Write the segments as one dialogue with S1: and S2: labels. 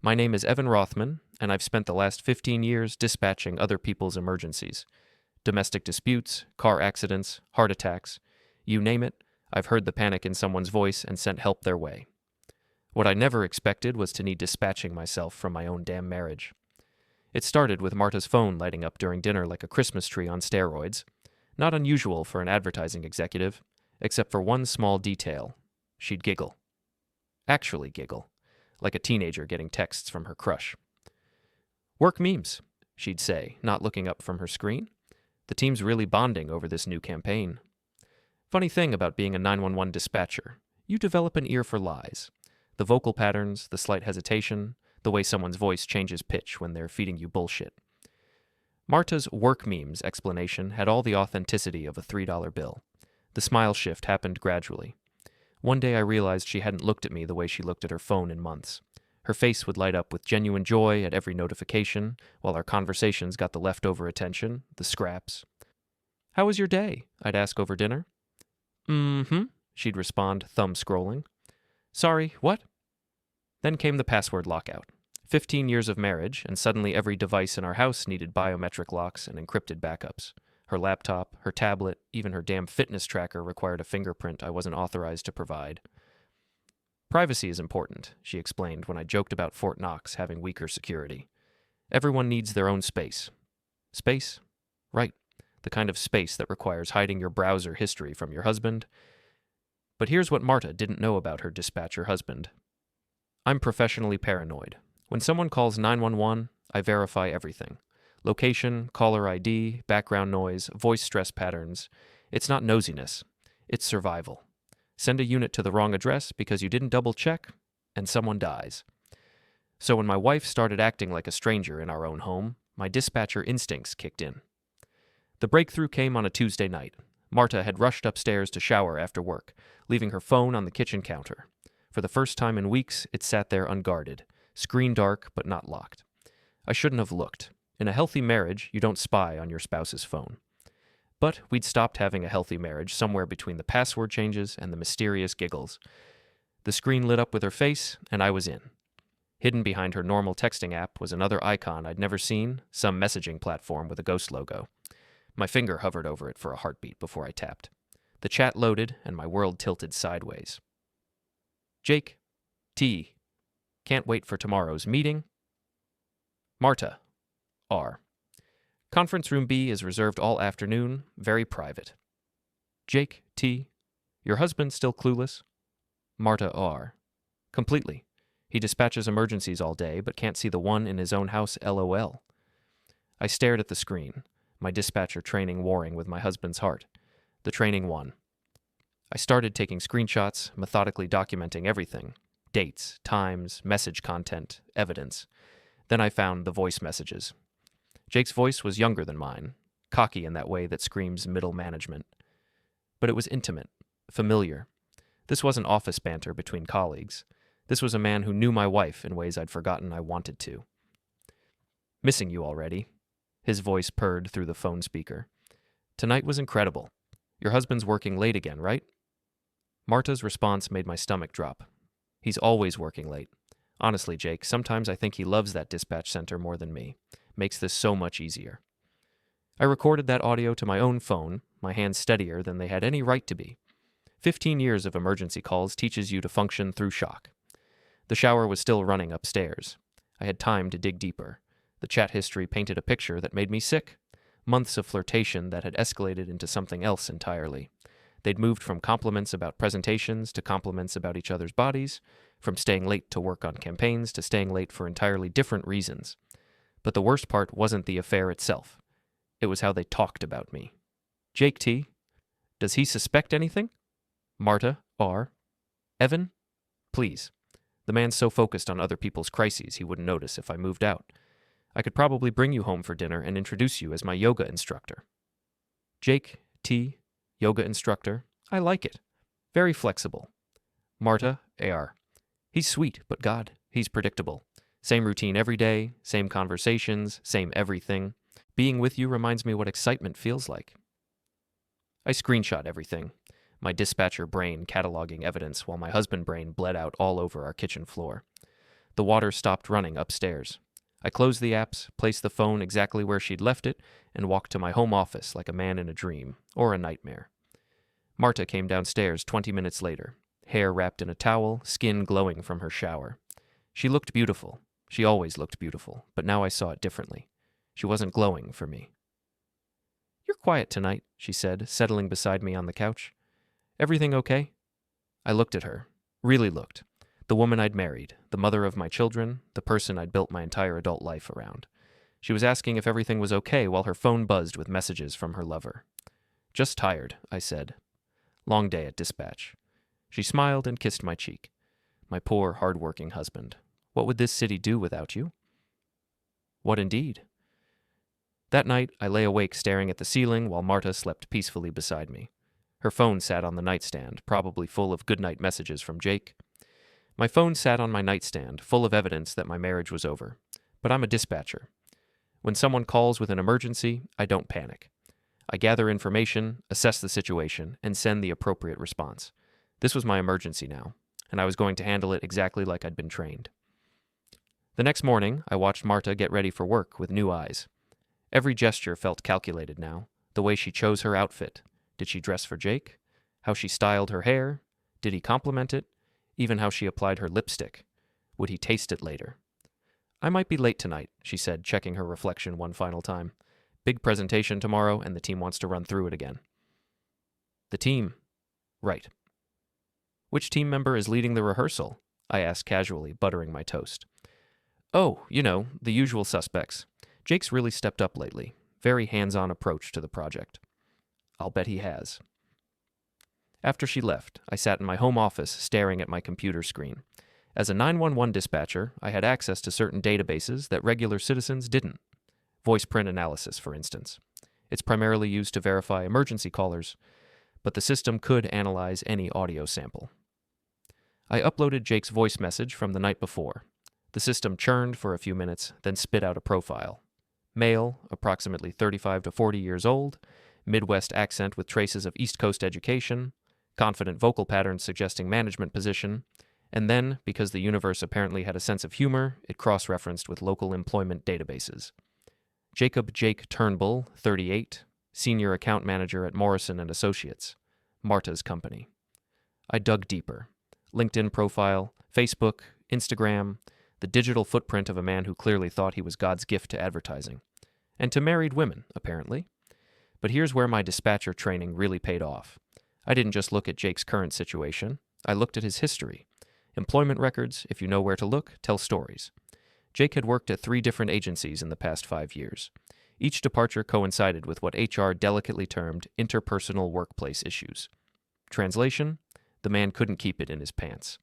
S1: My name is Evan Rothman, and I've spent the last 15 years dispatching other people's emergencies. Domestic disputes, car accidents, heart attacks. You name it, I've heard the panic in someone's voice and sent help their way. What I never expected was to need dispatching myself from my own damn marriage. It started with Marta's phone lighting up during dinner like a Christmas tree on steroids. Not unusual for an advertising executive, except for one small detail. She'd giggle. Actually giggle, like a teenager getting texts from her crush. "Work memes," she'd say, not looking up from her screen. "The team's really bonding over this new campaign." Funny thing about being a 911 dispatcher, you develop an ear for lies. The vocal patterns, the slight hesitation, the way someone's voice changes pitch when they're feeding you bullshit. Marta's work memes explanation had all the authenticity of a $3 bill. The smile shift happened gradually. One day I realized she hadn't looked at me the way she looked at her phone in months. Her face would light up with genuine joy at every notification, while our conversations got the leftover attention, the scraps. "How was your day?" I'd ask over dinner. "Mm-hmm," she'd respond, thumb scrolling. "Sorry, what?" Then came the password lockout. 15 years of marriage, and suddenly every device in our house needed biometric locks and encrypted backups. Her laptop, her tablet, even her damn fitness tracker required a fingerprint I wasn't authorized to provide. "Privacy is important," she explained when I joked about Fort Knox having weaker security. "Everyone needs their own space." Space? Right. The kind of space that requires hiding your browser history from your husband. But here's what Marta didn't know about her dispatcher husband. I'm professionally paranoid. When someone calls 911, I verify everything. Location, caller ID, background noise, voice stress patterns. It's not nosiness. It's survival. Send a unit to the wrong address because you didn't double check, and someone dies. So when my wife started acting like a stranger in our own home, my dispatcher instincts kicked in. The breakthrough came on a Tuesday night. Marta had rushed upstairs to shower after work, leaving her phone on the kitchen counter. For the first time in weeks, it sat there unguarded, screen dark but not locked. I shouldn't have looked. In a healthy marriage, you don't spy on your spouse's phone. But we'd stopped having a healthy marriage somewhere between the password changes and the mysterious giggles. The screen lit up with her face, and I was in. Hidden behind her normal texting app was another icon I'd never seen, some messaging platform with a ghost logo. My finger hovered over it for a heartbeat before I tapped. The chat loaded, and my world tilted sideways. "Jake. T. Can't wait for tomorrow's meeting. Marta. R. Conference room B is reserved all afternoon, very private. Jake. T. Your husband still clueless? Marta. R. Completely. He dispatches emergencies all day, but can't see the one in his own house, LOL. I stared at the screen, my dispatcher training warring with my husband's heart. The training won. I started taking screenshots, methodically documenting everything. Dates, times, message content, evidence. Then I found the voice messages. Jake's voice was younger than mine, cocky in that way that screams middle management. But it was intimate, familiar. This wasn't office banter between colleagues. This was a man who knew my wife in ways I'd forgotten I wanted to. "Missing you already," his voice purred through the phone speaker. "Tonight was incredible. Your husband's working late again, right?" Marta's response made my stomach drop. "He's always working late. Honestly, Jake, sometimes I think he loves that dispatch center more than me. Makes this so much easier." I recorded that audio to my own phone, my hands steadier than they had any right to be. 15 years of emergency calls teaches you to function through shock. The shower was still running upstairs. I had time to dig deeper. The chat history painted a picture that made me sick. Months of flirtation that had escalated into something else entirely. They'd moved from compliments about presentations to compliments about each other's bodies, from staying late to work on campaigns to staying late for entirely different reasons. But the worst part wasn't the affair itself. It was how they talked about me. Jake T. Does he suspect anything? Marta R. Evan? Please. The man's so focused on other people's crises he wouldn't notice if I moved out. I could probably bring you home for dinner and introduce you as my yoga instructor. Jake T. Yoga instructor. I like it. Very flexible. Marta A.R. He's sweet, but God, he's predictable. Same routine every day, same conversations, same everything. Being with you reminds me what excitement feels like. I screenshot everything, my dispatcher brain cataloging evidence while my husband brain bled out all over our kitchen floor. The water stopped running upstairs. I closed the apps, placed the phone exactly where she'd left it, and walked to my home office like a man in a dream, or a nightmare. Marta came downstairs 20 minutes later, hair wrapped in a towel, skin glowing from her shower. She looked beautiful. She always looked beautiful, but now I saw it differently. She wasn't glowing for me. "You're quiet tonight," she said, settling beside me on the couch. "Everything okay?" I looked at her, really looked. The woman I'd married, the mother of my children, the person I'd built my entire adult life around. She was asking if everything was okay while her phone buzzed with messages from her lover. "Just tired," I said. "Long day at dispatch." She smiled and kissed my cheek. "My poor, hard-working husband. What would this city do without you?" What indeed? That night, I lay awake staring at the ceiling while Marta slept peacefully beside me. Her phone sat on the nightstand, probably full of goodnight messages from Jake. My phone sat on my nightstand, full of evidence that my marriage was over. But I'm a dispatcher. When someone calls with an emergency, I don't panic. I gather information, assess the situation, and send the appropriate response. This was my emergency now, and I was going to handle it exactly like I'd been trained. The next morning, I watched Marta get ready for work with new eyes. Every gesture felt calculated now. The way she chose her outfit. Did she dress for Jake? How she styled her hair? Did he compliment it? Even how she applied her lipstick. Would he taste it later? "I might be late tonight," she said, checking her reflection one final time. "Big presentation tomorrow, and the team wants to run through it again." "The team?" "Right." "Which team member is leading the rehearsal?" I asked casually, buttering my toast. "Oh, the usual suspects. Jake's really stepped up lately. Very hands-on approach to the project." "I'll bet he has." After she left, I sat in my home office staring at my computer screen. As a 911 dispatcher, I had access to certain databases that regular citizens didn't. Voiceprint analysis, for instance. It's primarily used to verify emergency callers, but the system could analyze any audio sample. I uploaded Jake's voice message from the night before. The system churned for a few minutes, then spit out a profile. Male, approximately 35 to 40 years old, Midwest accent with traces of East Coast education, confident vocal patterns suggesting management position, and then, because the universe apparently had a sense of humor, it cross-referenced with local employment databases. Jacob Jake Turnbull, 38, senior account manager at Morrison & Associates, Marta's company. I dug deeper. LinkedIn profile, Facebook, Instagram, the digital footprint of a man who clearly thought he was God's gift to advertising. And to married women, apparently. But here's where my dispatcher training really paid off. I didn't just look at Jake's current situation. I looked at his history. Employment records, if you know where to look, tell stories. Jake had worked at 3 different agencies in the past 5 years. Each departure coincided with what HR delicately termed interpersonal workplace issues. Translation: the man couldn't keep it in his pants.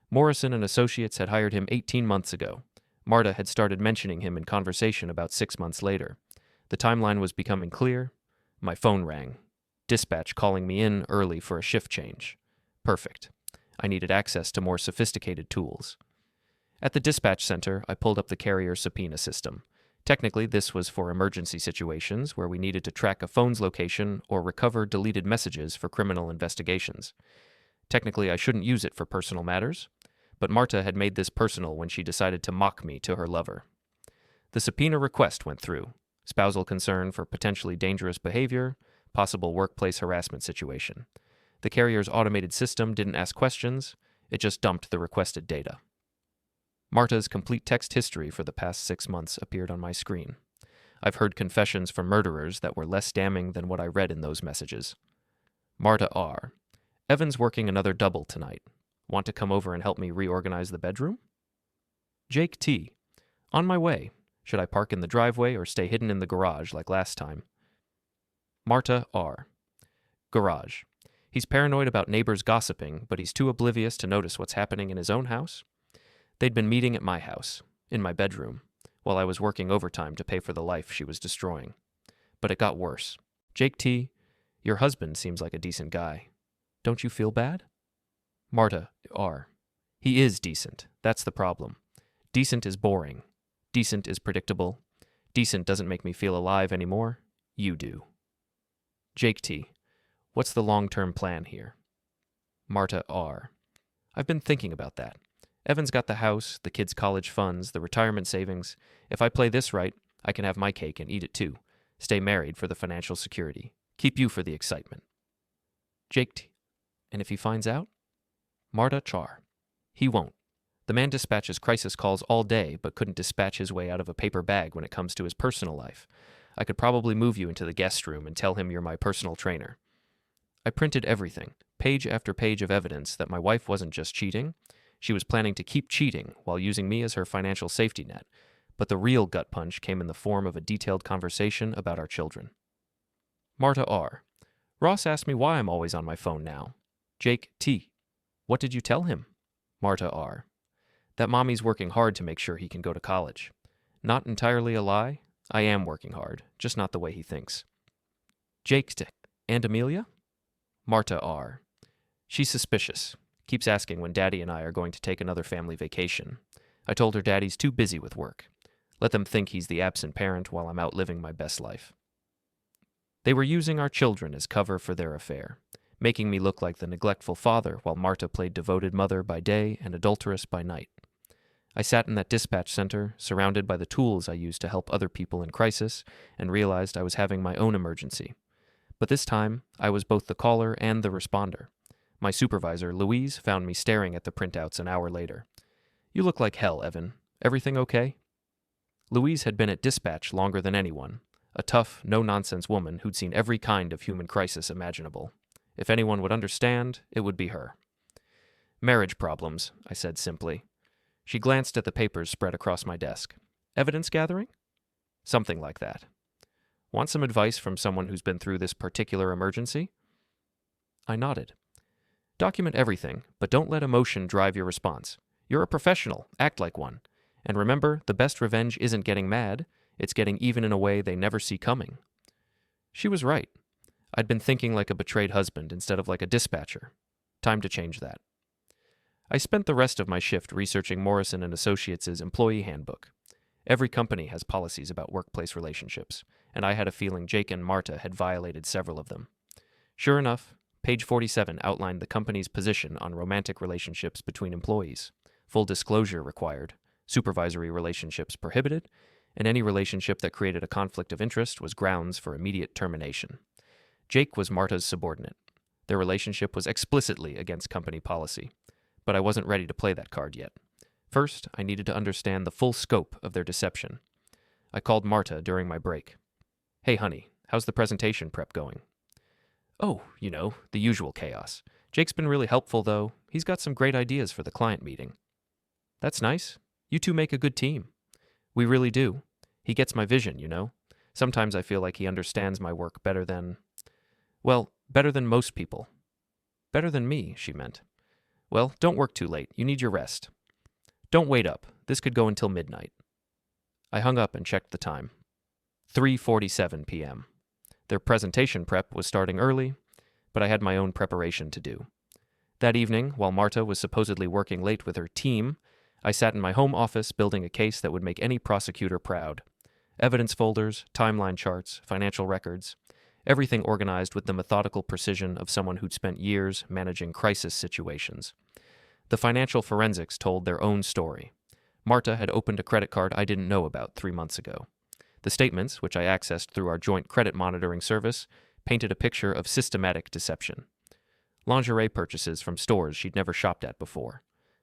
S1: Morrison & Associates had hired him 18 months ago. Marta had started mentioning him in conversation about 6 months later. The timeline was becoming clear. My phone rang. Dispatch calling me in early for a shift change. Perfect. I needed access to more sophisticated tools. At the dispatch center, I pulled up the carrier subpoena system. Technically, this was for emergency situations where we needed to track a phone's location or recover deleted messages for criminal investigations. Technically, I shouldn't use it for personal matters, but Marta had made this personal when she decided to mock me to her lover. The subpoena request went through. Spousal concern for potentially dangerous behavior, possible workplace harassment situation. The carrier's automated system didn't ask questions, it just dumped the requested data. Marta's complete text history for the past 6 months appeared on my screen. I've heard confessions from murderers that were less damning than what I read in those messages. Marta R. Evan's working another double tonight. Want to come over and help me reorganize the bedroom? Jake T. On my way. Should I park in the driveway or stay hidden in the garage like last time? Marta R. Garage. He's paranoid about neighbors gossiping, but he's too oblivious to notice what's happening in his own house. They'd been meeting at my house, in my bedroom, while I was working overtime to pay for the life she was destroying. But it got worse. Jake T., your husband seems like a decent guy. Don't you feel bad? Marta R. He is decent. That's the problem. Decent is boring. Decent is predictable. Decent doesn't make me feel alive anymore. You do. Jake T. What's the long-term plan here? Marta R. I've been thinking about that. Evan's got the house, the kids' college funds, the retirement savings. If I play this right, I can have my cake and eat it too. Stay married for the financial security. Keep you for the excitement. Jake T. And if he finds out? Marta Char. He won't. The man dispatches crisis calls all day, but couldn't dispatch his way out of a paper bag when it comes to his personal life. I could probably move you into the guest room and tell him you're my personal trainer. I printed everything, page after page of evidence that my wife wasn't just cheating. She was planning to keep cheating while using me as her financial safety net. But the real gut punch came in the form of a detailed conversation about our children. Marta R. Ross asked me why I'm always on my phone now. Jake T. What did you tell him? Marta R. That mommy's working hard to make sure he can go to college. Not entirely a lie. I am working hard, just not the way he thinks. Jake T. And Amelia? Marta R. She's suspicious. Keeps asking when Daddy and I are going to take another family vacation. I told her Daddy's too busy with work. Let them think he's the absent parent while I'm out living my best life. They were using our children as cover for their affair, making me look like the neglectful father while Marta played devoted mother by day and adulteress by night. I sat in that dispatch center, surrounded by the tools I used to help other people in crisis, and realized I was having my own emergency. But this time, I was both the caller and the responder. My supervisor, Louise, found me staring at the printouts an hour later. You look like hell, Evan. Everything okay? Louise had been at dispatch longer than anyone, a tough, no-nonsense woman who'd seen every kind of human crisis imaginable. If anyone would understand, it would be her. Marriage problems, I said simply. She glanced at the papers spread across my desk. Evidence gathering? Something like that. Want some advice from someone who's been through this particular emergency? I nodded. Document everything, but don't let emotion drive your response. You're a professional. Act like one. And remember, the best revenge isn't getting mad. It's getting even in a way they never see coming. She was right. I'd been thinking like a betrayed husband instead of like a dispatcher. Time to change that. I spent the rest of my shift researching Morrison & Associates' employee handbook. Every company has policies about workplace relationships, and I had a feeling Jake and Marta had violated several of them. Sure enough, page 47 outlined the company's position on romantic relationships between employees. Full disclosure required, supervisory relationships prohibited, and any relationship that created a conflict of interest was grounds for immediate termination. Jake was Marta's subordinate. Their relationship was explicitly against company policy, but I wasn't ready to play that card yet. First, I needed to understand the full scope of their deception. I called Marta during my break. Hey, honey, how's the presentation prep going? Oh, the usual chaos. Jake's been really helpful, though. He's got some great ideas for the client meeting. That's nice. You two make a good team. We really do. He gets my vision, Sometimes I feel like he understands my work better than most people. Better than me, she meant. Well, don't work too late. You need your rest. Don't wait up. This could go until midnight. I hung up and checked the time. 3:47 p.m. Their presentation prep was starting early, but I had my own preparation to do. That evening, while Marta was supposedly working late with her team, I sat in my home office building a case that would make any prosecutor proud. Evidence folders, timeline charts, financial records, everything organized with the methodical precision of someone who'd spent years managing crisis situations. The financial forensics told their own story. Marta had opened a credit card I didn't know about 3 months ago. The statements, which I accessed through our joint credit monitoring service, painted a picture of systematic deception. Lingerie purchases from stores she'd never shopped at before.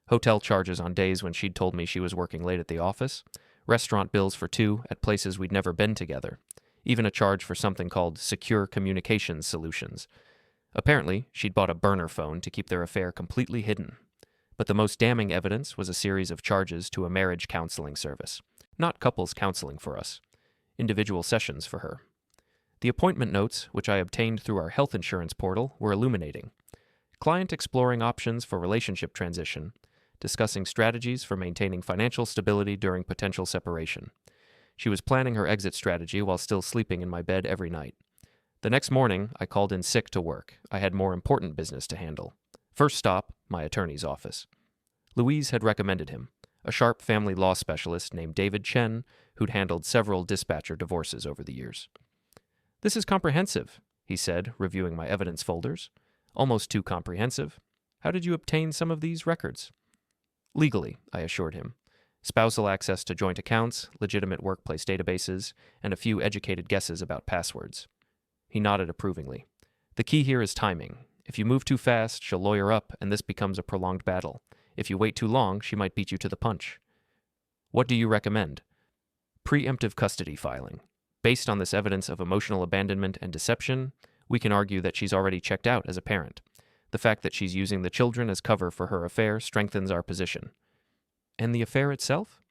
S1: Hotel charges on days when she'd told me she was working late at the office. Restaurant bills for two at places we'd never been together. Even a charge for something called Secure Communications Solutions. Apparently, she'd bought a burner phone to keep their affair completely hidden. But the most damning evidence was a series of charges to a marriage counseling service. Not couples counseling for us. Individual sessions for her. The appointment notes, which I obtained through our health insurance portal, were illuminating. Client exploring options for relationship transition, discussing strategies for maintaining financial stability during potential separation. She was planning her exit strategy while still sleeping in my bed every night. The next morning, I called in sick to work. I had more important business to handle. First stop, my attorney's office. Louise had recommended him, a sharp family law specialist named David Chen, who'd handled several dispatcher divorces over the years. This is comprehensive, he said, reviewing my evidence folders. Almost too comprehensive. How did you obtain some of these records? Legally, I assured him. Spousal access to joint accounts, legitimate workplace databases, and a few educated guesses about passwords. He nodded approvingly. The key here is timing. If you move too fast, she'll lawyer up, and this becomes a prolonged battle. If you wait too long, she might beat you to the punch. What do you recommend? Preemptive custody filing. Based on this evidence of emotional abandonment and deception, we can argue that she's already checked out as a parent. The fact that she's using the children as cover for her affair strengthens our position. And the affair itself?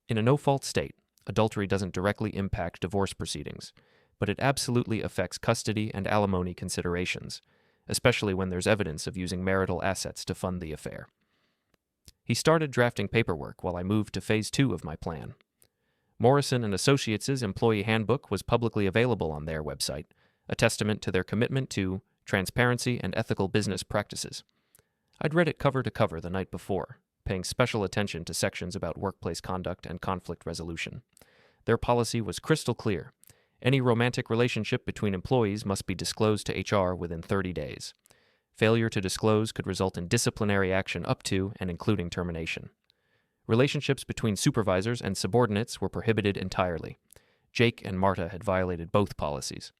S1: In a no-fault state, adultery doesn't directly impact divorce proceedings, but it absolutely affects custody and alimony considerations, especially when there's evidence of using marital assets to fund the affair. He started drafting paperwork while I moved to phase 2 of my plan. Morrison & Associates' employee handbook was publicly available on their website, a testament to their commitment to transparency and ethical business practices. I'd read it cover to cover the night before, paying special attention to sections about workplace conduct and conflict resolution. Their policy was crystal clear. Any romantic relationship between employees must be disclosed to HR within 30 days. Failure to disclose could result in disciplinary action up to and including termination. Relationships between supervisors and subordinates were prohibited entirely. Jake and Marta had violated both policies.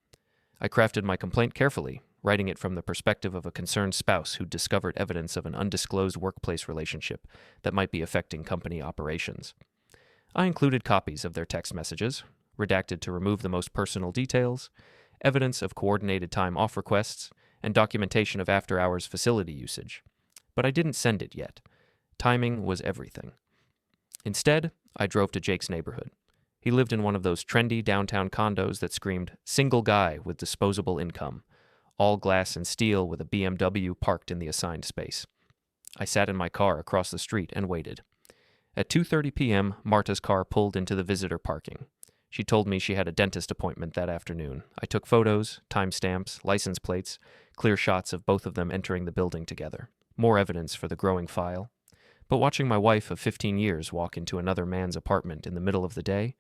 S1: I crafted my complaint carefully, writing it from the perspective of a concerned spouse who'd discovered evidence of an undisclosed workplace relationship that might be affecting company operations. I included copies of their text messages, redacted to remove the most personal details, evidence of coordinated time off requests, and documentation of after-hours facility usage. But I didn't send it yet. Timing was everything. Instead, I drove to Jake's neighborhood. He lived in one of those trendy downtown condos that screamed, "Single guy with disposable income," all glass and steel with a BMW parked in the assigned space. I sat in my car across the street and waited. At 2:30 p.m., Marta's car pulled into the visitor parking. She told me she had a dentist appointment that afternoon. I took photos, timestamps, license plates, clear shots of both of them entering the building together. More evidence for the growing file. But watching my wife of 15 years walk into another man's apartment in the middle of the day,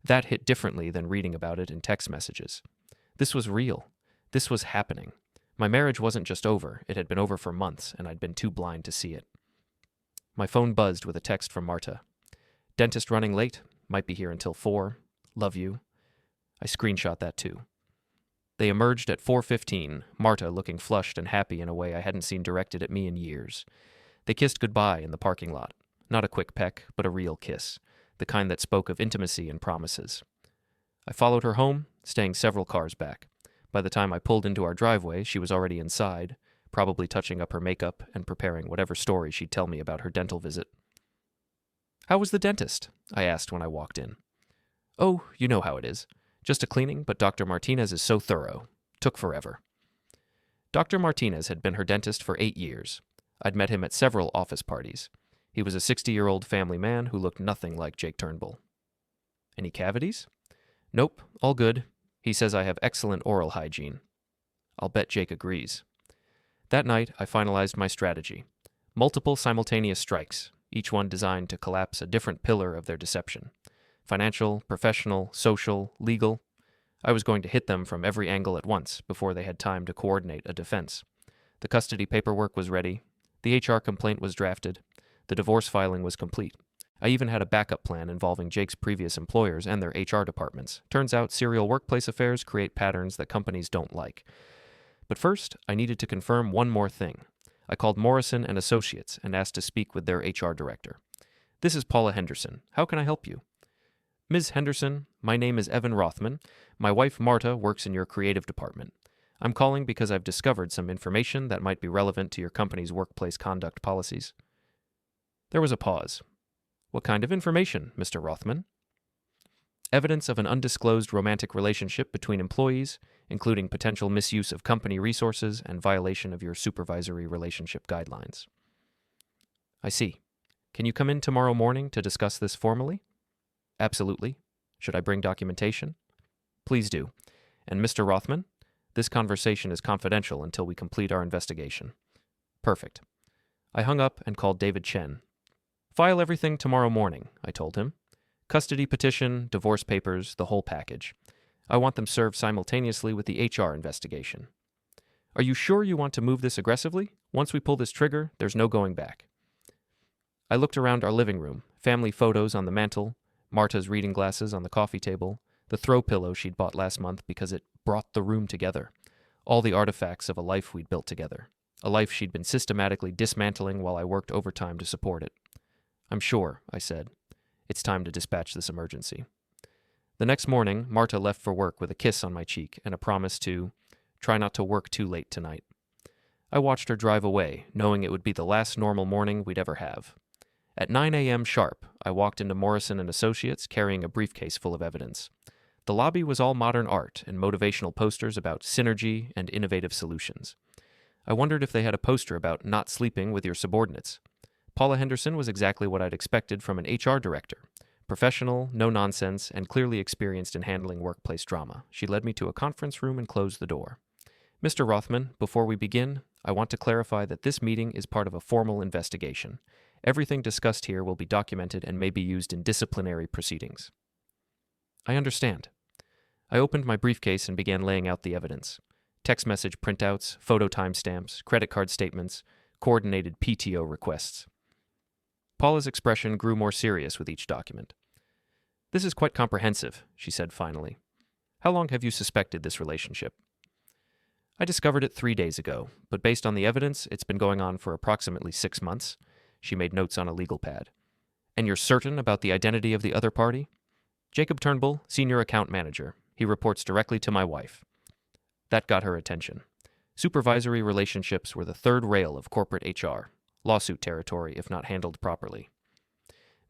S1: that hit differently than reading about it in text messages. This was real. This was happening. My marriage wasn't just over, it had been over for months, and I'd been too blind to see it. My phone buzzed with a text from Marta. "Dentist running late. Might be here until 4. Love you." I screenshot that too. They emerged at 4:15, Marta looking flushed and happy in a way I hadn't seen directed at me in years. They kissed goodbye in the parking lot. Not a quick peck, but a real kiss, the kind that spoke of intimacy and promises. I followed her home, staying several cars back. By the time I pulled into our driveway, she was already inside, probably touching up her makeup and preparing whatever story she'd tell me about her dental visit. "How was the dentist?" I asked when I walked in. "Oh, you know how it is. Just a cleaning, but Dr. Martinez is so thorough. Took forever." Dr. Martinez had been her dentist for 8 years. I'd met him at several office parties. He was a 60-year-old family man who looked nothing like Jake Turnbull. "Any cavities?" "Nope, all good. He says I have excellent oral hygiene." I'll bet Jake agrees. That night, I finalized my strategy. Multiple simultaneous strikes, each one designed to collapse a different pillar of their deception. Financial, professional, social, legal. I was going to hit them from every angle at once before they had time to coordinate a defense. The custody paperwork was ready. The HR complaint was drafted. The divorce filing was complete. I even had a backup plan involving Jake's previous employers and their HR departments. Turns out serial workplace affairs create patterns that companies don't like. But first, I needed to confirm one more thing. I called Morrison & Associates and asked to speak with their HR director. "This is Paula Henderson. How can I help you?" "Ms. Henderson, my name is Evan Rothman. My wife Marta works in your creative department. I'm calling because I've discovered some information that might be relevant to your company's workplace conduct policies." There was a pause. "What kind of information, Mr. Rothman?" "Evidence of an undisclosed romantic relationship between employees, including potential misuse of company resources and violation of your supervisory relationship guidelines." "I see. Can you come in tomorrow morning to discuss this formally?" "Absolutely. Should I bring documentation?" "Please do. And Mr. Rothman, this conversation is confidential until we complete our investigation." "Perfect." I hung up and called David Chen. "File everything tomorrow morning," I told him. "Custody petition, divorce papers, the whole package. I want them served simultaneously with the HR investigation." "Are you sure you want to move this aggressively? Once we pull this trigger, there's no going back." I looked around our living room, family photos on the mantel, Marta's reading glasses on the coffee table, the throw pillow she'd bought last month because it brought the room together, all the artifacts of a life we'd built together, a life she'd been systematically dismantling while I worked overtime to support it. "I'm sure," I said. "It's time to dispatch this emergency." The next morning, Marta left for work with a kiss on my cheek and a promise to try not to work too late tonight. I watched her drive away, knowing it would be the last normal morning we'd ever have. At 9 a.m. sharp, I walked into Morrison & Associates carrying a briefcase full of evidence. The lobby was all modern art and motivational posters about synergy and innovative solutions. I wondered if they had a poster about not sleeping with your subordinates. Paula Henderson was exactly what I'd expected from an HR director. Professional, no nonsense, and clearly experienced in handling workplace drama. She led me to a conference room and closed the door. "Mr. Rothman, before we begin, I want to clarify that this meeting is part of a formal investigation. Everything discussed here will be documented and may be used in disciplinary proceedings." "I understand." I opened my briefcase and began laying out the evidence. Text message printouts, photo timestamps, credit card statements, coordinated PTO requests. Paula's expression grew more serious with each document. "This is quite comprehensive," she said finally. "How long have you suspected this relationship?" "I discovered it 3 days ago, but based on the evidence, it's been going on for approximately 6 months. She made notes on a legal pad. "And you're certain about the identity of the other party?" "Jacob Turnbull, Senior Account Manager. He reports directly to my wife." That got her attention. Supervisory relationships were the third rail of corporate HR. Lawsuit territory if not handled properly.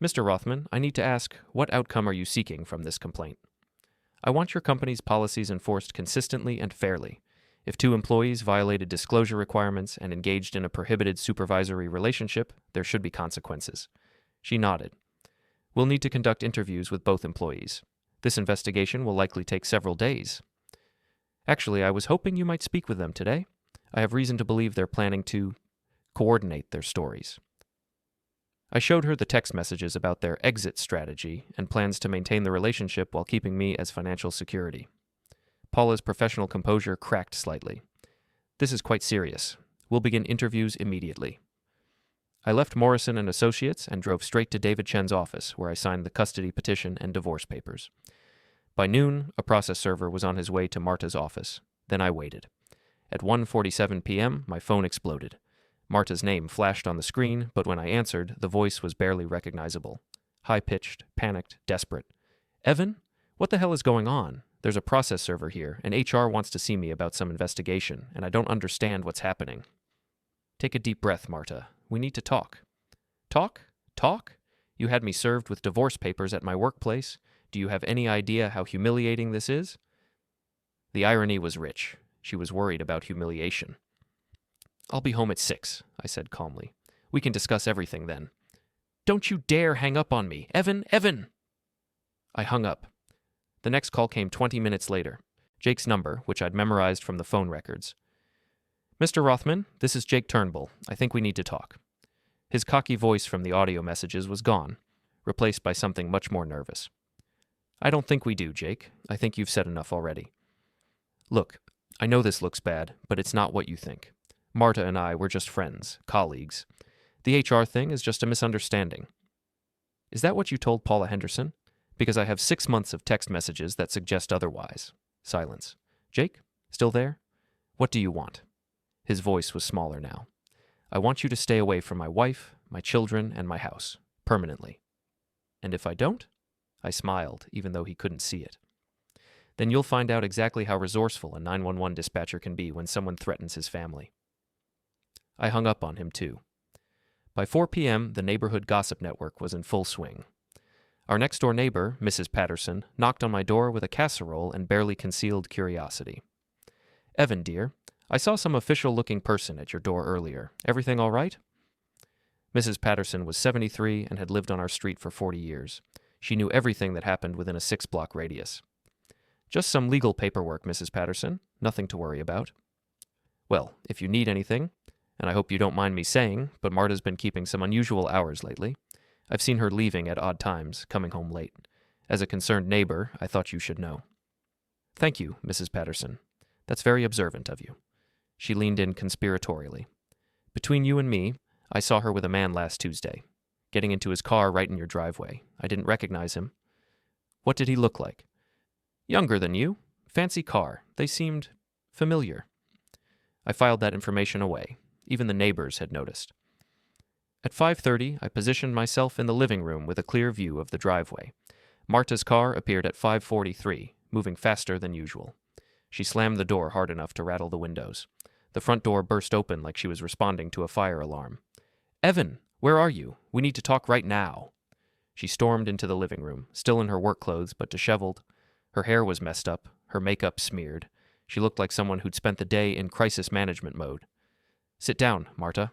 S1: "Mr. Rothman, I need to ask, what outcome are you seeking from this complaint?" "I want your company's policies enforced consistently and fairly. If 2 employees violated disclosure requirements and engaged in a prohibited supervisory relationship, there should be consequences." She nodded. "We'll need to conduct interviews with both employees. This investigation will likely take several days." "Actually, I was hoping you might speak with them today. I have reason to believe they're planning to coordinate their stories." I showed her the text messages about their exit strategy and plans to maintain the relationship while keeping me as financial security. Paula's professional composure cracked slightly. "This is quite serious. We'll begin interviews immediately." I left Morrison & Associates and drove straight to David Chen's office, where I signed the custody petition and divorce papers. By noon, a process server was on his way to Marta's office. Then I waited. At 1:47 p.m., my phone exploded. Marta's name flashed on the screen, but when I answered, the voice was barely recognizable. High-pitched, panicked, desperate. "Evan? What the hell is going on? There's a process server here, and HR wants to see me about some investigation, and I don't understand what's happening." "Take a deep breath, Marta. We need to talk." "Talk? Talk? You had me served with divorce papers at my workplace. Do you have any idea how humiliating this is?" The irony was rich. She was worried about humiliation. "I'll be home at 6, I said calmly. "We can discuss everything then." "Don't you dare hang up on me! Evan! Evan!" I hung up. The next call came 20 minutes later. Jake's number, which I'd memorized from the phone records. "Mr. Rothman, this is Jake Turnbull. I think we need to talk." His cocky voice from the audio messages was gone, replaced by something much more nervous. "I don't think we do, Jake. I think you've said enough already. Look, I know this looks bad, but it's not what you think. Marta and I were just friends, colleagues. The HR thing is just a misunderstanding." "Is that what you told Paula Henderson? Because I have 6 months of text messages that suggest otherwise." Silence. "Jake? Still there? What do you want?" His voice was smaller now. "I want you to stay away from my wife, my children, and my house. Permanently." "And if I don't?" I smiled, even though he couldn't see it. "Then you'll find out exactly how resourceful a 911 dispatcher can be when someone threatens his family." I hung up on him, too. By 4 p.m., the neighborhood gossip network was in full swing. Our next-door neighbor, Mrs. Patterson, knocked on my door with a casserole and barely concealed curiosity. "Evan, dear, I saw some official-looking person at your door earlier. Everything all right?" Mrs. Patterson was 73 and had lived on our street for 40 years. She knew everything that happened within a 6-block radius. "Just some legal paperwork, Mrs. Patterson. Nothing to worry about." "Well, if you need anything, and I hope you don't mind me saying, but Marta's been keeping some unusual hours lately. I've seen her leaving at odd times, coming home late. As a concerned neighbor, I thought you should know." "Thank you, Mrs. Patterson. That's very observant of you." She leaned in conspiratorially. "Between you and me, I saw her with a man last Tuesday. getting into his car right in your driveway. I didn't recognize him. What did he look like? Younger than you. Fancy car. They seemed familiar. I filed that information away. Even the neighbors had noticed. At 5:30, I positioned myself in the living room with a clear view of the driveway. Marta's car appeared at 5:43, moving faster than usual. She slammed the door hard enough to rattle the windows. The front door burst open like she was responding to a fire alarm. "Evan, where are you? We need to talk right now." She stormed into the living room, still in her work clothes but disheveled. Her hair was messed up, her makeup smeared. She looked like someone who'd spent the day in crisis management mode. "Sit down, Marta."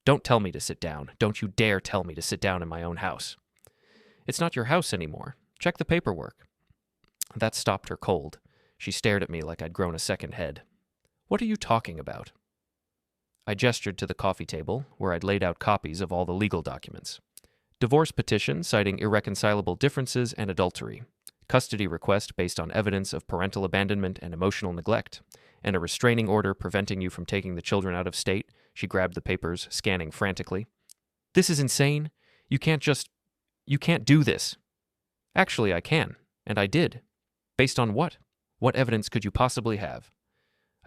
S1: "Don't tell me to sit down. Don't you dare tell me to sit down in my own house." "It's not your house anymore. Check the paperwork." That stopped her cold. She stared at me like I'd grown a second head. "What are you talking about?" I gestured to the coffee table, where I'd laid out copies of all the legal documents. Divorce petition citing irreconcilable differences and adultery. Custody request based on evidence of parental abandonment and emotional neglect. And a restraining order preventing you from taking the children out of state. She grabbed the papers, scanning frantically. "This is insane. You can't do this." "Actually, I can. And I did." "Based on what? What evidence could you possibly have?"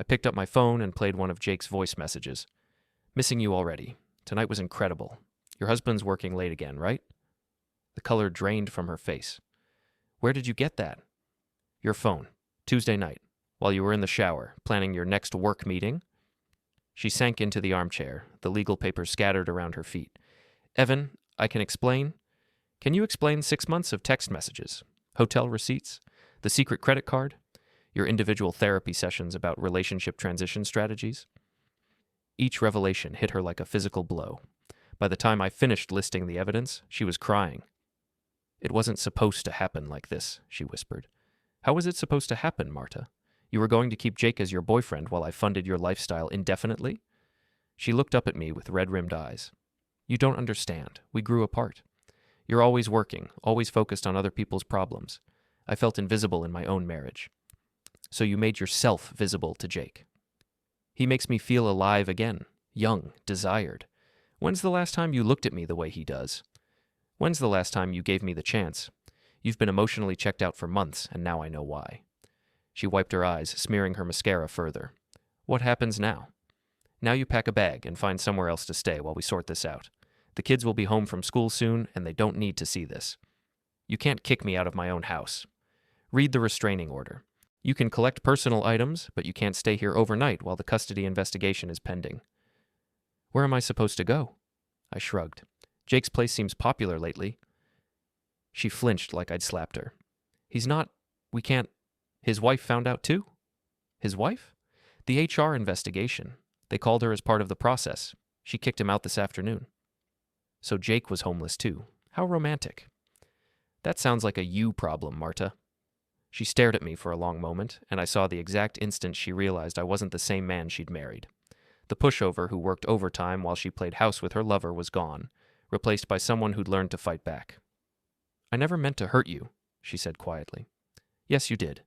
S1: I picked up my phone and played one of Jake's voice messages. "Missing you already. Tonight was incredible. Your husband's working late again, right?" The color drained from her face. "Where did you get that?" "Your phone. Tuesday night, while you were in the shower, planning your next work meeting." She sank into the armchair, the legal papers scattered around her feet. "Evan, I can explain. Can you explain 6 months of text messages, hotel receipts, the secret credit card, your individual therapy sessions about relationship transition strategies?" Each revelation hit her like a physical blow. By the time I finished listing the evidence, she was crying. "It wasn't supposed to happen like this," she whispered. "How was it supposed to happen, Marta? You were going to keep Jake as your boyfriend while I funded your lifestyle indefinitely?" She looked up at me with red-rimmed eyes. "You don't understand. We grew apart. You're always working, always focused on other people's problems. I felt invisible in my own marriage. So you made yourself visible to Jake. He makes me feel alive again, young, desired. When's the last time you looked at me the way he does? When's the last time you gave me the chance? You've been emotionally checked out for months, and now I know why." She wiped her eyes, smearing her mascara further. "What happens now? Now you pack a bag and find somewhere else to stay while we sort this out. The kids will be home from school soon, and they don't need to see this. You can't kick me out of my own house. Read the restraining order. You can collect personal items, but you can't stay here overnight while the custody investigation is pending." "Where am I supposed to go?" I shrugged. "Jake's place seems popular lately." She flinched like I'd slapped her. We can't. His wife found out too?" "His wife?" "The HR investigation. They called her as part of the process. She kicked him out this afternoon." "So Jake was homeless too. How romantic." "That sounds like a you problem, Marta." She stared at me for a long moment, and I saw the exact instant she realized I wasn't the same man she'd married. The pushover who worked overtime while she played house with her lover was gone, replaced by someone who'd learned to fight back. "I never meant to hurt you," she said quietly. "Yes, you did.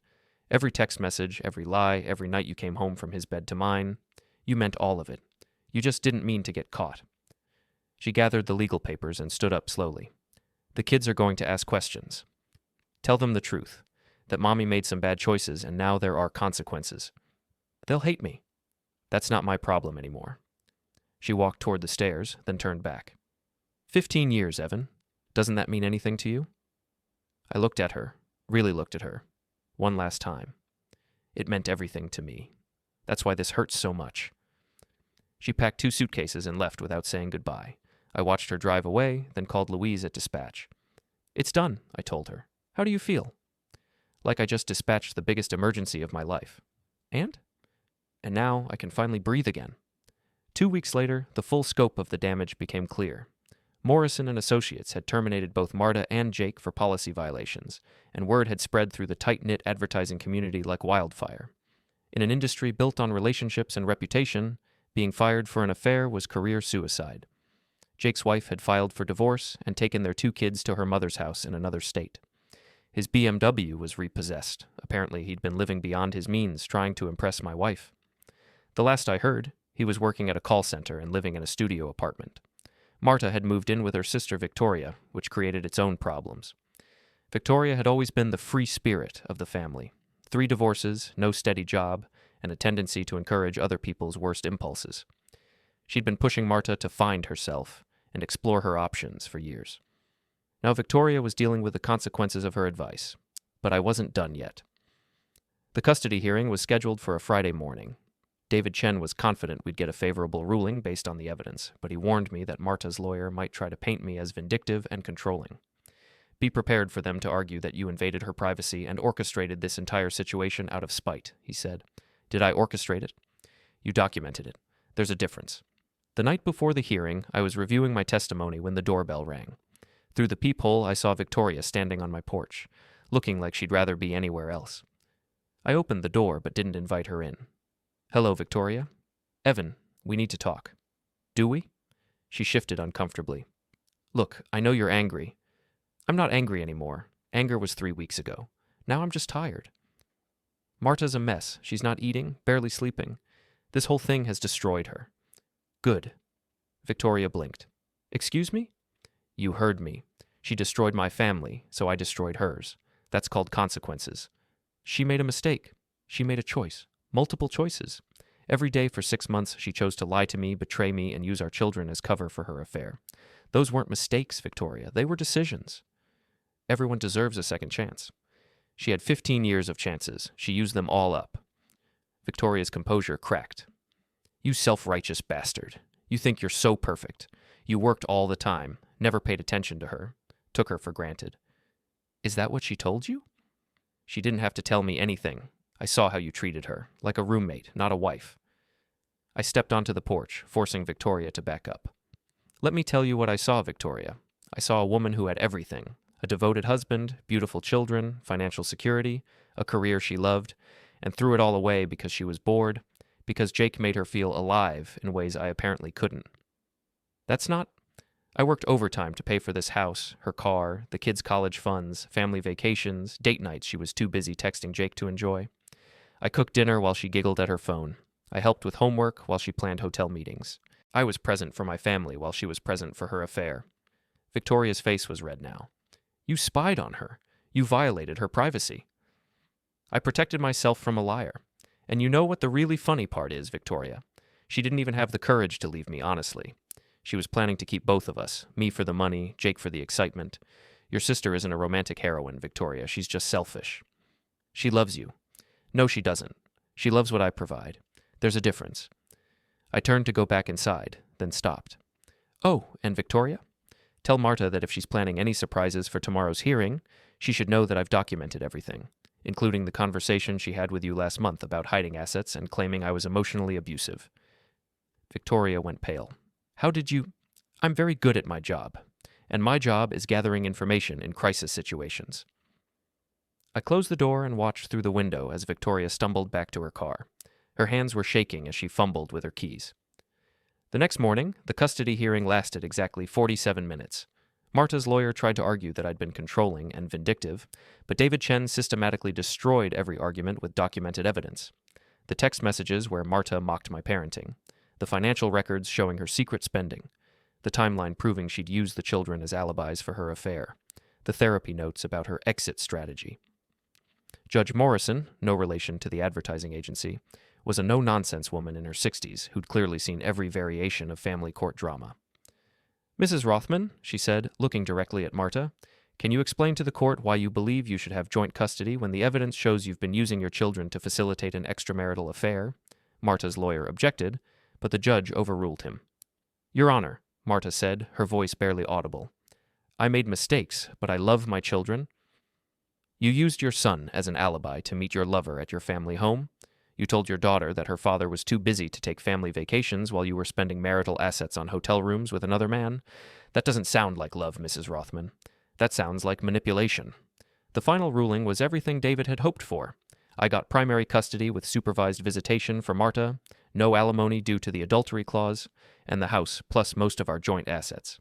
S1: Every text message, every lie, every night you came home from his bed to mine. You meant all of it. You just didn't mean to get caught." She gathered the legal papers and stood up slowly. "The kids are going to ask questions. Tell them the truth, that Mommy made some bad choices and now there are consequences. They'll hate me. That's not my problem anymore." She walked toward the stairs, then turned back. 15 years, Evan. Doesn't that mean anything to you?" I looked at her, really looked at her, one last time. It meant everything to me. That's why this hurts so much. She packed 2 suitcases and left without saying goodbye. I watched her drive away, then called Louise at dispatch. "It's done," I told her. "How do you feel?" "Like I just dispatched the biggest emergency of my life." "And?" "And now I can finally breathe again." 2 weeks later, the full scope of the damage became clear. Morrison and Associates had terminated both Marta and Jake for policy violations, and word had spread through the tight-knit advertising community like wildfire. In an industry built on relationships and reputation, being fired for an affair was career suicide. Jake's wife had filed for divorce and taken their 2 kids to her mother's house in another state. His BMW was repossessed. Apparently, he'd been living beyond his means, trying to impress my wife. The last I heard, he was working at a call center and living in a studio apartment. Marta had moved in with her sister Victoria, which created its own problems. Victoria had always been the free spirit of the family. 3 divorces, no steady job, and a tendency to encourage other people's worst impulses. She'd been pushing Marta to find herself and explore her options for years. Now Victoria was dealing with the consequences of her advice, but I wasn't done yet. The custody hearing was scheduled for a Friday morning. David Chen was confident we'd get a favorable ruling based on the evidence, but he warned me that Marta's lawyer might try to paint me as vindictive and controlling. Be prepared for them to argue that you invaded her privacy and orchestrated this entire situation out of spite, he said. Did I orchestrate it? You documented it. There's a difference. The night before the hearing, I was reviewing my testimony when the doorbell rang. Through the peephole, I saw Victoria standing on my porch, looking like she'd rather be anywhere else. I opened the door but didn't invite her in. Hello, Victoria. Evan, we need to talk. Do we? She shifted uncomfortably. Look, I know you're angry. I'm not angry anymore. Anger was 3 weeks ago. Now I'm just tired. Marta's a mess. She's not eating, barely sleeping. This whole thing has destroyed her. Good. Victoria blinked. Excuse me? You heard me. She destroyed my family, so I destroyed hers. That's called consequences. She made a mistake. She made a choice. Multiple choices. Every day for 6 months, she chose to lie to me, betray me, and use our children as cover for her affair. Those weren't mistakes, Victoria. They were decisions. Everyone deserves a second chance. She had 15 years of chances. She used them all up. Victoria's composure cracked. You self-righteous bastard. You think you're so perfect. You worked all the time, never paid attention to her, took her for granted. Is that what she told you? She didn't have to tell me anything. I saw how you treated her, like a roommate, not a wife. I stepped onto the porch, forcing Victoria to back up. Let me tell you what I saw, Victoria. I saw a woman who had everything. A devoted husband, beautiful children, financial security, a career she loved, and threw it all away because she was bored, because Jake made her feel alive in ways I apparently couldn't. That's not... I worked overtime to pay for this house, her car, the kids' college funds, family vacations, date nights she was too busy texting Jake to enjoy. I cooked dinner while she giggled at her phone. I helped with homework while she planned hotel meetings. I was present for my family while she was present for her affair. Victoria's face was red now. You spied on her. You violated her privacy. I protected myself from a liar. And you know what the really funny part is, Victoria? She didn't even have the courage to leave me, honestly. She was planning to keep both of us, me for the money, Jake for the excitement. Your sister isn't a romantic heroine, Victoria. She's just selfish. She loves you. No, she doesn't. She loves what I provide. There's a difference. I turned to go back inside, then stopped. Oh, and Victoria? Tell Marta that if she's planning any surprises for tomorrow's hearing, she should know that I've documented everything, including the conversation she had with you last month about hiding assets and claiming I was emotionally abusive. Victoria went pale. How did you... I'm very good at my job, and my job is gathering information in crisis situations. I closed the door and watched through the window as Victoria stumbled back to her car. Her hands were shaking as she fumbled with her keys. The next morning, the custody hearing lasted exactly 47 minutes. Marta's lawyer tried to argue that I'd been controlling and vindictive, but David Chen systematically destroyed every argument with documented evidence. The text messages where Marta mocked my parenting, the financial records showing her secret spending, the timeline proving she'd used the children as alibis for her affair, the therapy notes about her exit strategy. Judge Morrison, no relation to the advertising agency, was a no-nonsense woman in her 60s who'd clearly seen every variation of family court drama. Mrs. Rothman, she said, looking directly at Marta, can you explain to the court why you believe you should have joint custody when the evidence shows you've been using your children to facilitate an extramarital affair? Marta's lawyer objected, but the judge overruled him. Your Honor, Marta said, her voice barely audible. I made mistakes, but I love my children. You used your son as an alibi to meet your lover at your family home. You told your daughter that her father was too busy to take family vacations while you were spending marital assets on hotel rooms with another man. That doesn't sound like love, Mrs. Rothman. That sounds like manipulation. The final ruling was everything David had hoped for. I got primary custody with supervised visitation for Marta, no alimony due to the adultery clause, and the house plus most of our joint assets.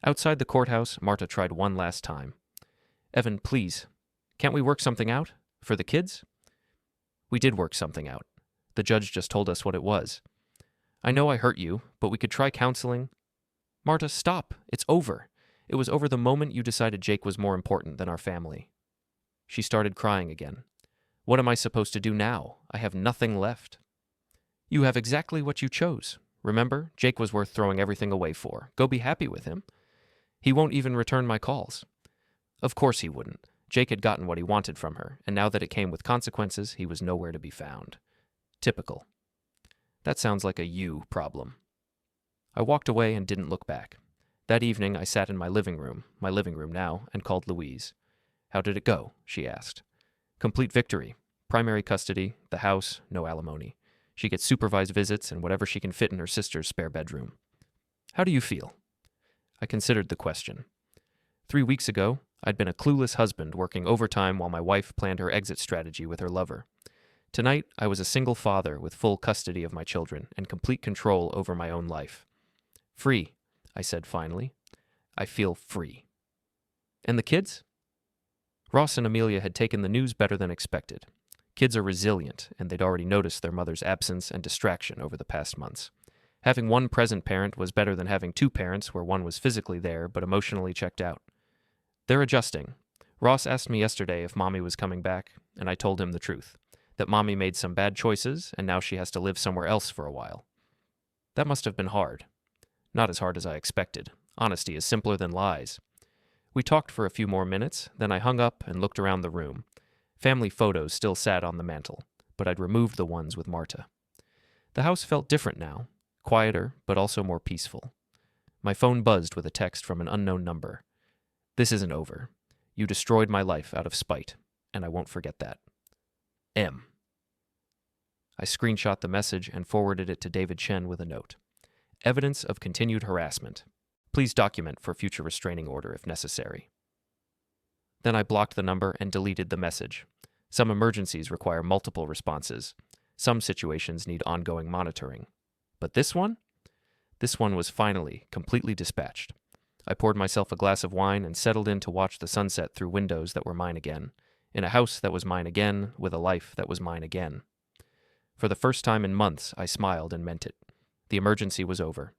S1: Outside the courthouse, Marta tried one last time. Evan, please, can't we work something out? For the kids? We did work something out. The judge just told us what it was. I know I hurt you, but we could try counseling. Marta, stop. It's over. It was over the moment you decided Jake was more important than our family. She started crying again. What am I supposed to do now? I have nothing left. You have exactly what you chose. Remember, Jake was worth throwing everything away for. Go be happy with him. He won't even return my calls. Of course he wouldn't. Jake had gotten what he wanted from her, and now that it came with consequences, he was nowhere to be found. Typical. That sounds like a you problem. I walked away and didn't look back. That evening, I sat in my living room now, and called Louise. How did it go? She asked. Complete victory. Primary custody, the house, no alimony. She gets supervised visits and whatever she can fit in her sister's spare bedroom. How do you feel? I considered the question. 3 weeks ago, I'd been a clueless husband working overtime while my wife planned her exit strategy with her lover. Tonight, I was a single father with full custody of my children and complete control over my own life. Free, I said finally. I feel free. And the kids? Ross and Amelia had taken the news better than expected. Kids are resilient, and they'd already noticed their mother's absence and distraction over the past months. Having one present parent was better than having two parents where one was physically there but emotionally checked out. They're adjusting. Ross asked me yesterday if Mommy was coming back, and I told him the truth, that Mommy made some bad choices, and now she has to live somewhere else for a while. That must have been hard. Not as hard as I expected. Honesty is simpler than lies. We talked for a few more minutes, then I hung up and looked around the room. Family photos still sat on the mantel, but I'd removed the ones with Marta. The house felt different now, quieter, but also more peaceful. My phone buzzed with a text from an unknown number. This isn't over. You destroyed my life out of spite, and I won't forget that. M. I screenshot the message and forwarded it to David Chen with a note. Evidence of continued harassment. Please document for future restraining order if necessary. Then I blocked the number and deleted the message. Some emergencies require multiple responses. Some situations need ongoing monitoring. But this one? This one was finally completely dispatched. I poured myself a glass of wine and settled in to watch the sunset through windows that were mine again, in a house that was mine again, with a life that was mine again. For the first time in months, I smiled and meant it. The emergency was over.